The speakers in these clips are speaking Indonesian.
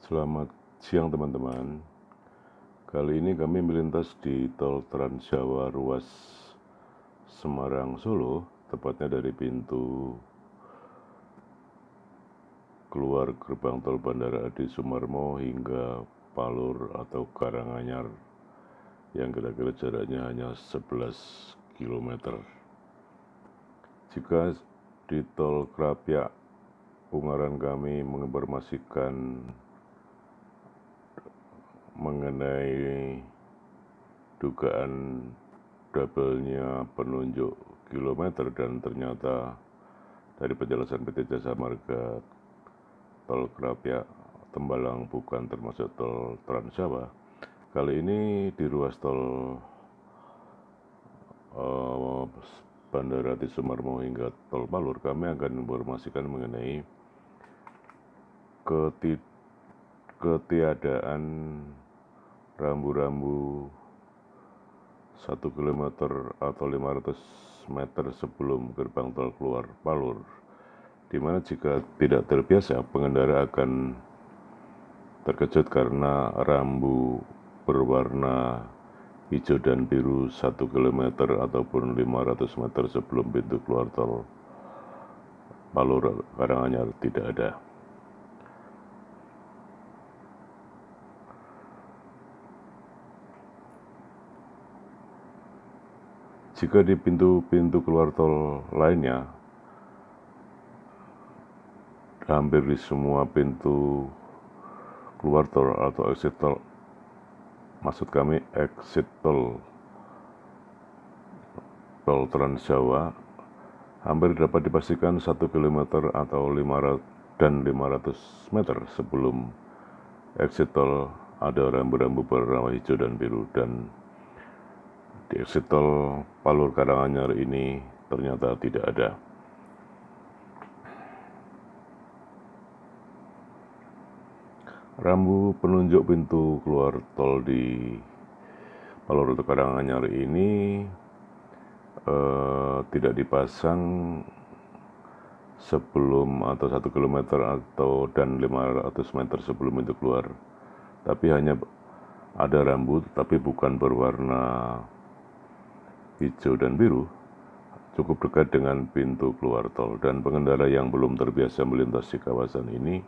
Selamat siang teman-teman. Kali ini kami melintas di Tol Trans Jawa ruas Semarang Solo, tepatnya dari pintu keluar gerbang tol Bandara Adi Sumarmo hingga Palur atau Karanganyar yang kira-kira jaraknya hanya 11 km. Jika di Tol Krapyak Ungaran kami menginformasikan mengenai dugaan double-nya penunjuk kilometer, dan ternyata dari penjelasan PT Jasa Marga Tol Krapyak Tembalang bukan termasuk tol Trans Jawa. Kali ini di ruas tol Bandara Adi Sumarmo hingga tol Palur kami akan informasikan mengenai ketiadaan rambu-rambu 1 km atau 500 meter sebelum gerbang tol keluar Palur, di mana jika tidak terbiasa pengendara akan terkejut karena rambu berwarna hijau dan biru 1 km ataupun 500 meter sebelum pintu keluar tol Palur Karanganyar tidak ada. Jika di pintu-pintu keluar tol lainnya, hampir di semua pintu keluar tol atau exit tol, maksud kami exit tol Trans Jawa, hampir dapat dipastikan 1 km atau 500 meter sebelum exit tol ada rambu-rambu berwarna hijau dan biru, dan di exit tol Palur Karanganyar ini ternyata tidak ada. Rambu penunjuk pintu keluar tol di Palur Karanganyar ini tidak dipasang sebelum atau 1 km atau dan 500 meter sebelum pintu keluar, tapi hanya ada rambu tapi bukan berwarna hijau dan biru, cukup dekat dengan pintu keluar tol, dan pengendara yang belum terbiasa melintasi kawasan ini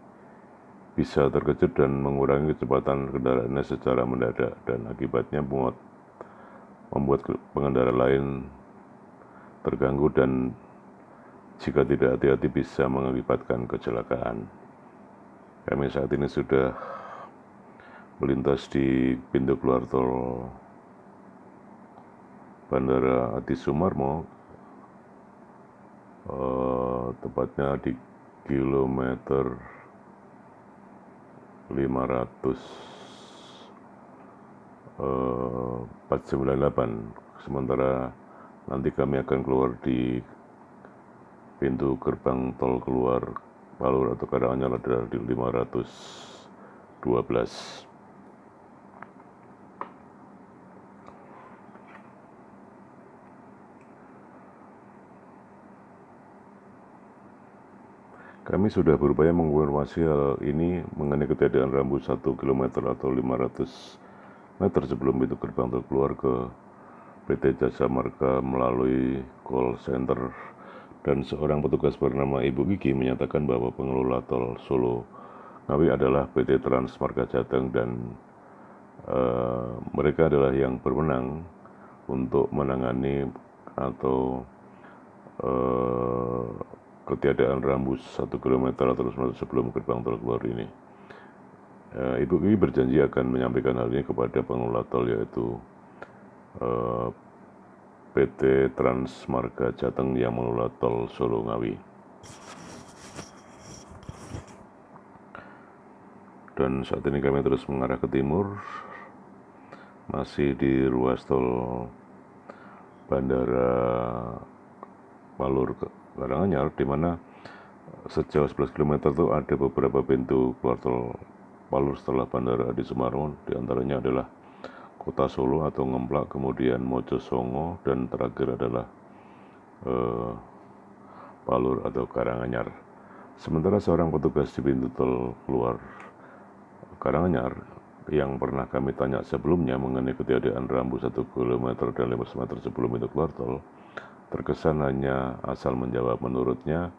bisa terkejut dan mengurangi kecepatan kendaraannya secara mendadak, dan akibatnya membuat pengendara lain terganggu dan jika tidak hati-hati bisa mengakibatkan kecelakaan. Kami saat ini sudah melintas di pintu keluar tol Bandara Adi Sumarmo, tepatnya di kilometer 498. Sementara nanti kami akan keluar di pintu gerbang tol keluar Palur atau Karanganyar adalah di 512. Kami sudah berupaya mengonfirmasi hal ini mengenai ketiadaan rambu 1 km atau 500 meter sebelum pintu gerbang tol keluar ke PT Jasa Marga melalui call center, dan seorang petugas bernama Ibu Gigi menyatakan bahwa pengelola tol Solo Ngawi adalah PT Trans Marga Jateng, dan mereka adalah yang berwenang untuk menangani atau ketiadaan rambu 1 km atau 100 sebelum gerbang tol keluar ini. Ibu Gigi berjanji akan menyampaikan hal ini kepada pengelola tol, yaitu PT Trans Marga Jateng yang mengelola tol Solo Ngawi. Dan saat ini kami terus mengarah ke timur, masih di ruas tol Bandara Palur Karanganyar, di mana sejauh 11 km itu ada beberapa pintu keluar tol Palur setelah Bandara Adi Sumarmo, diantaranya adalah Kota Solo atau Ngemplak, kemudian Mojosongo, dan terakhir adalah Palur atau Karanganyar. Sementara seorang petugas di pintu tol keluar Karanganyar yang pernah kami tanya sebelumnya mengenai ketiadaan rambu 1 km dan 500 meter sebelum itu keluar tol, terkesan hanya asal menjawab. Menurutnya,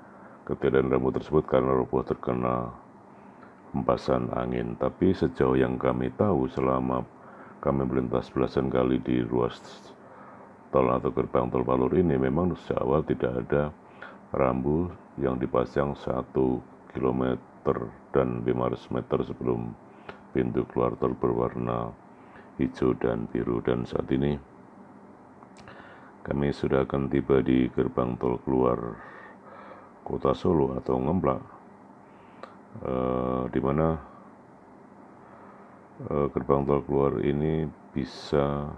ketiadaan rambu tersebut karena roboh terkena hempasan angin. Tapi sejauh yang kami tahu, selama kami melintas belasan kali di ruas tol atau gerbang tol Palur ini, memang sejak awal tidak ada rambu yang dipasang 1 km dan 500 meter sebelum pintu keluar tol berwarna hijau dan biru. Dan saat ini kami sudah akan tiba di gerbang tol keluar Kota Solo atau Ngemplak, di mana gerbang tol keluar ini bisa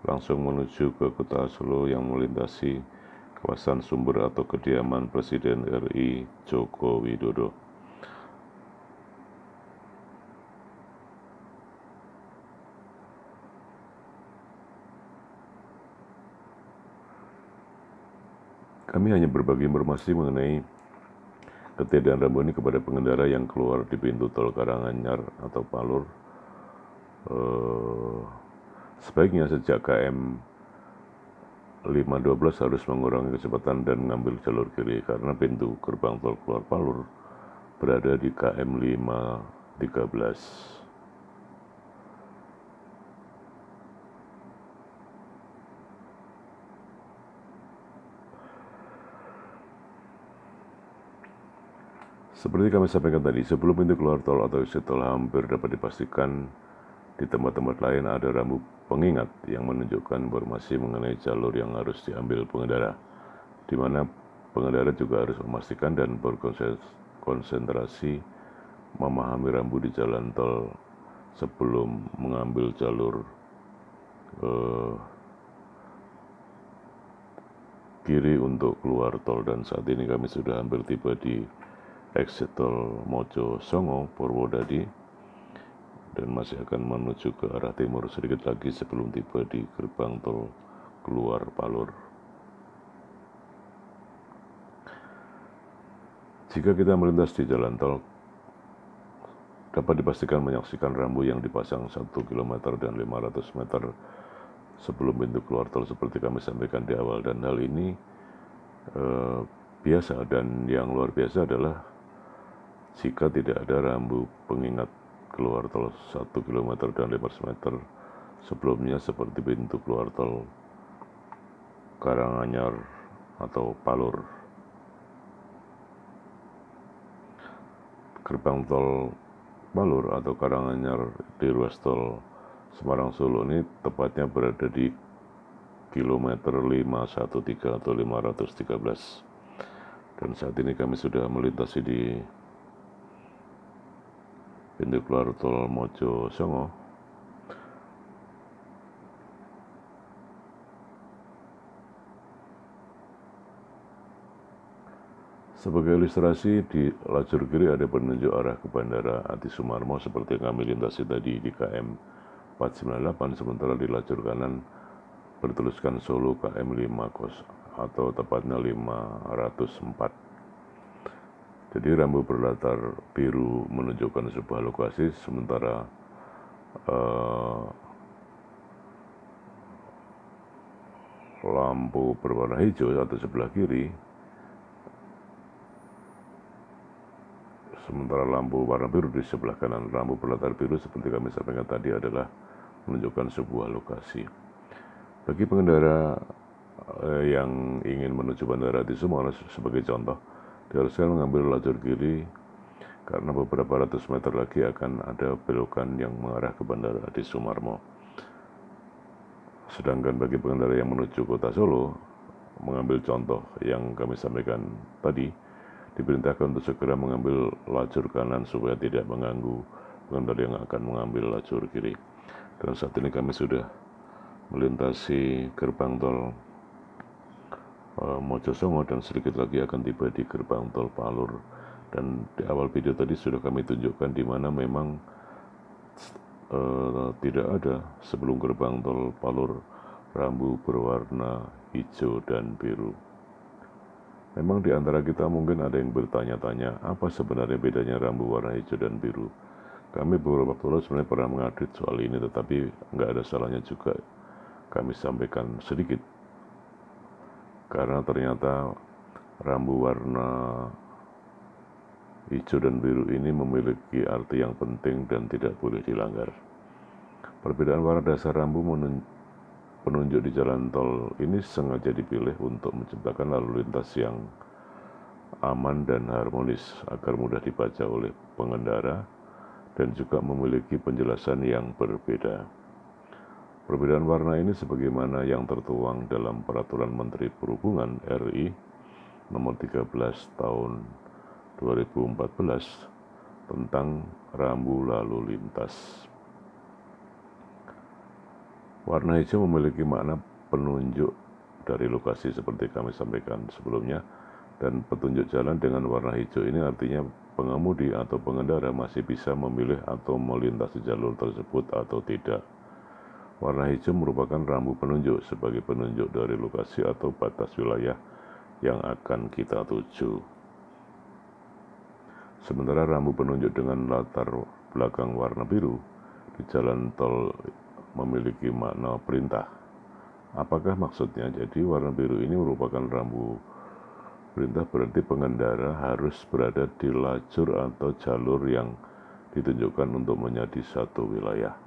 langsung menuju ke Kota Solo yang melintasi kawasan sumber atau kediaman Presiden RI Joko Widodo. Kami hanya berbagi informasi mengenai ketiadaan rambu ini kepada pengendara yang keluar di pintu tol Karanganyar atau Palur. Sebaiknya sejak KM 512 harus mengurangi kecepatan dan mengambil jalur kiri karena pintu gerbang tol keluar Palur berada di KM 513. Seperti kami sampaikan tadi, sebelum pintu keluar tol atau exit tol hampir dapat dipastikan di tempat-tempat lain ada rambu pengingat yang menunjukkan informasi mengenai jalur yang harus diambil pengendara, di mana pengendara juga harus memastikan dan berkonsentrasi memahami rambu di jalan tol sebelum mengambil jalur kiri untuk keluar tol. Dan saat ini kami sudah hampir tiba di exit tol Mojo Songo Purwodadi dan masih akan menuju ke arah timur sedikit lagi sebelum tiba di gerbang tol keluar Palur. Jika kita melintas di jalan tol, dapat dipastikan menyaksikan rambu yang dipasang 1 km dan 500 meter sebelum pintu keluar tol seperti kami sampaikan di awal. Dan hal ini biasa, dan yang luar biasa adalah jika tidak ada rambu pengingat keluar tol 1 km dan 500 meter sebelumnya seperti pintu keluar tol Karanganyar atau Palur. Gerbang tol Palur atau Karanganyar di ruas tol Semarang Solo ini tepatnya berada di kilometer 513 atau 513. Dan saat ini kami sudah melintasi di pintu keluar tol Mojo Songo. Sebagai ilustrasi, di lajur kiri ada penunjuk arah ke Bandara Adi Sumarmo seperti yang kami lintasi tadi di KM 498, sementara di lajur kanan bertuliskan Solo KM 50 atau tepatnya 504. Jadi rambu berlatar biru menunjukkan sebuah lokasi, sementara lampu berwarna hijau atau sebelah kiri, sementara lampu warna biru di sebelah kanan. Lampu berlatar biru seperti kami sampaikan tadi adalah menunjukkan sebuah lokasi. Bagi pengendara yang ingin menuju Bandara Adi Sumarmo sebagai contoh, diharuskan mengambil lajur kiri karena beberapa ratus meter lagi akan ada belokan yang mengarah ke Bandara Adi Sumarmo. Sedangkan bagi pengendara yang menuju Kota Solo, mengambil contoh yang kami sampaikan tadi, diperintahkan untuk segera mengambil lajur kanan supaya tidak mengganggu pengendara yang akan mengambil lajur kiri. Dan saat ini kami sudah melintasi gerbang tol Mojo Songo dan sedikit lagi akan tiba di gerbang tol Palur. Dan di awal video tadi sudah kami tunjukkan di mana memang tidak ada sebelum gerbang tol Palur rambu berwarna hijau dan biru. Memang di antara kita mungkin ada yang bertanya-tanya apa sebenarnya bedanya rambu warna hijau dan biru. Kami beberapa waktu lalu sebenarnya pernah mengupdate soal ini, tetapi nggak ada salahnya juga kami sampaikan sedikit. Karena ternyata rambu warna hijau dan biru ini memiliki arti yang penting dan tidak boleh dilanggar. Perbedaan warna dasar rambu penunjuk di jalan tol ini sengaja dipilih untuk menciptakan lalu lintas yang aman dan harmonis agar mudah dibaca oleh pengendara dan juga memiliki penjelasan yang berbeda. Perbedaan warna ini sebagaimana yang tertuang dalam Peraturan Menteri Perhubungan RI nomor 13 tahun 2014 tentang rambu lalu lintas. Warna hijau memiliki makna penunjuk dari lokasi seperti kami sampaikan sebelumnya, dan petunjuk jalan dengan warna hijau ini artinya pengemudi atau pengendara masih bisa memilih atau melintasi jalur tersebut atau tidak. Warna hijau merupakan rambu penunjuk sebagai penunjuk dari lokasi atau batas wilayah yang akan kita tuju. Sementara rambu penunjuk dengan latar belakang warna biru di jalan tol memiliki makna perintah. Apakah maksudnya? Jadi warna biru ini merupakan rambu perintah, berarti pengendara harus berada di lajur atau jalur yang ditunjukkan untuk menjadi satu wilayah.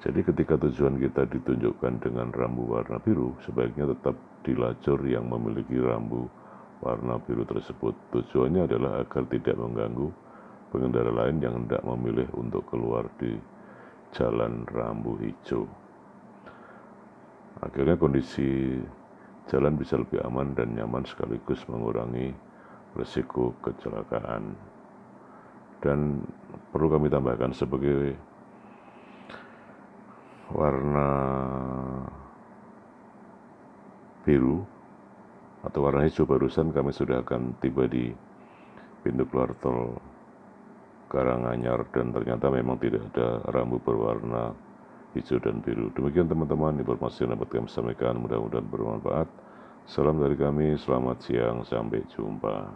Jadi ketika tujuan kita ditunjukkan dengan rambu warna biru, sebaiknya tetap di lajur yang memiliki rambu warna biru tersebut. Tujuannya adalah agar tidak mengganggu pengendara lain yang hendak memilih untuk keluar di jalan rambu hijau. Akhirnya kondisi jalan bisa lebih aman dan nyaman sekaligus mengurangi risiko kecelakaan. Dan perlu kami tambahkan, sebagai warna biru atau warna hijau barusan kami sudah akan tiba di pintu keluar tol Karanganyar, dan ternyata memang tidak ada rambu berwarna hijau dan biru. Demikian teman-teman, informasi yang dapat kami sampaikan, mudah-mudahan bermanfaat. Salam dari kami, selamat siang, sampai jumpa.